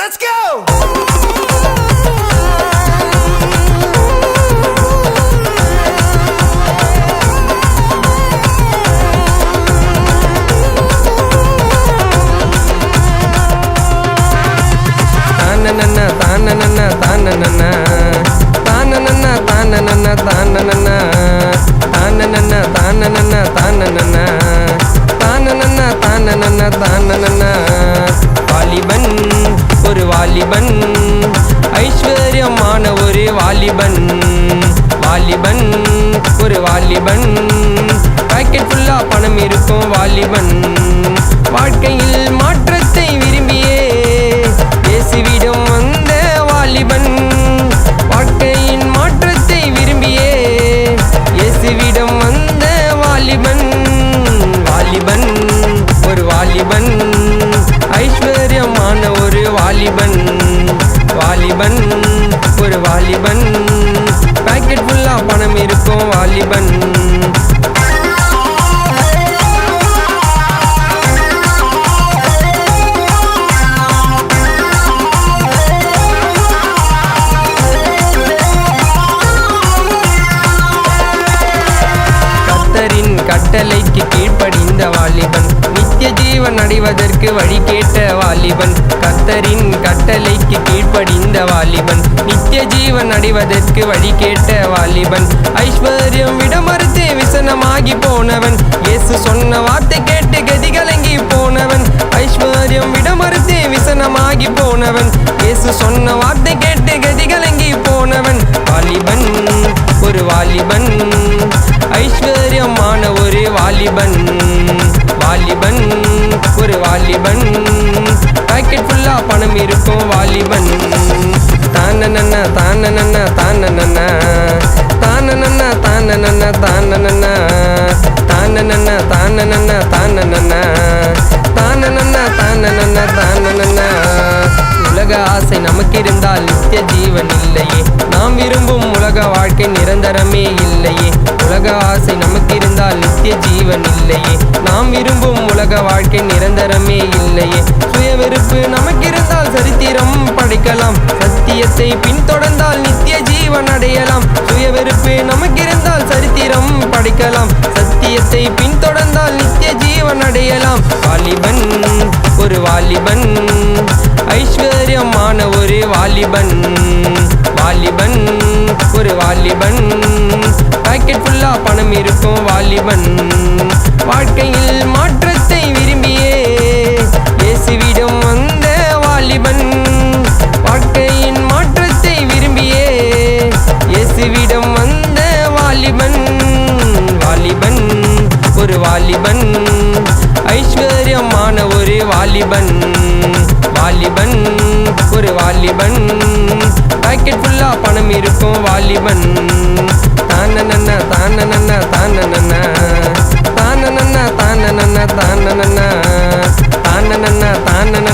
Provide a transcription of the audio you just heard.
Let's go! வாலிபன் ஒரு வாலிபன் ஐஸ்வர்யமான ஒரு வாலிபன் வாலிபன் ஒரு வாலிபன் பாக்கெட் ஃபுல்லா பணம் இருக்கும் வாலிபன் வாழ்க்கையில் மாற்றத்தை விரும்பியே இயேசுவிடம் வந்த வாலிபன் வாழ்க்கையின் மாற்றத்தை விரும்பியே இயேசுவிடம் வந்த வாலிபன் வாலிபன் ஒரு வாலிபன் ஐஸ்வர்யமான ஒரு வாலிபன் வாலிபன் ஒரு வாலிபன் பாக்கெட் ஃபுல்லா பணம் இருக்கும் வாலிபன் கட்டளைக்கு கீழ்ப்படிந்த வாலிபன் நித்திய ஜீவன் அடைவதற்கு வழி கேட்ட வாலிபன் கர்த்தரின் கட்டளைக்கு கீழ்ப்படிந்த வாலிபன் நித்திய ஜீவன் அடைவதற்கு வழி கேட்ட வாலிபன் ஐஸ்வர்யம் விட மறுத்தே விசனமாகி போனவன் இயேசு சொன்ன வார்த்தை கேட்டு கதிகலங்கி போனவன் ஐஸ்வர்யம் விட மறுத்தே விசனமாகி போனவன் இயேசு சொன்ன வார்த்தை கேட்டு கதிகலங்கி போனவன் வாலிபன் ஒரு வாலிபன் ஐஸ்வர்யமான ஒரு வாலிபன் வாலிபன் ஒரு வாலிபன் பாக்கெட் ஃபுல்லா பணம் இருக்கும் வாலிபன் தானனன்ன தானனன்ன தானனன்ன தானனன்ன தானனன்ன தானனன்ன தானனன்ன தானனன்ன தானனன்ன தானனன்ன தானனன்ன தானனன்ன உலக ஆசை நமக்கு இருந்தால் நித்திய ஜீவன் இல்லையே நாம் விரும்பும் உலக வாழ்க்கை நிரந்தரமே இல்லையே உலக ஆசை நமக்கு இருந்தால் நித்திய ஜீவன் இல்லையே நாம் விரும்பும் உலக வாழ்க்கை நிரந்தரமே இல்லையே சுய வெறுப்பு நமக்கு இருந்தால் சரித்திரம் படைக்கலாம் சத்தியத்தை பின்தொடர்ந்தால் நித்திய ஜீவன் அடையலாம் சுய வெறுப்பு நமக்கு இருந்தால் சரித்திரம் படைக்கலாம் சத்தியத்தை பின்தொடர்ந்தால் நித்திய ஜீவன் அடையலாம் வாலிபன் ஒரு வாலிபன் ஐஸ்வர்யமான ஒரு வாலிபன் வாலிபன் ஒரு வாலிபன் பாக்கெட் ஃபுல்லா பணம் இருக்கும் வாலிபன் வாழ்க்கையில் மாற்றத்தை விரும்பியே இயேசுவிடம் வந்த வாலிபன் வாழ்க்கையின் மாற்றத்தை விரும்பியே இயேசுவிடம் வந்த வாலிபன் வாலிபன் ஒரு வாலிபன் ஐஸ்வர்யமான ஒரு வாலிபன் வாலிபன் ஒரு வாலிபன் பாக்கெட் ஃபுல்லா பணம் இருக்கும் வாலிபன் தானனன்ன தானனன்ன தானனன்ன தானனன்ன தானனன்ன தானனன்ன தானனன்ன தானனன்ன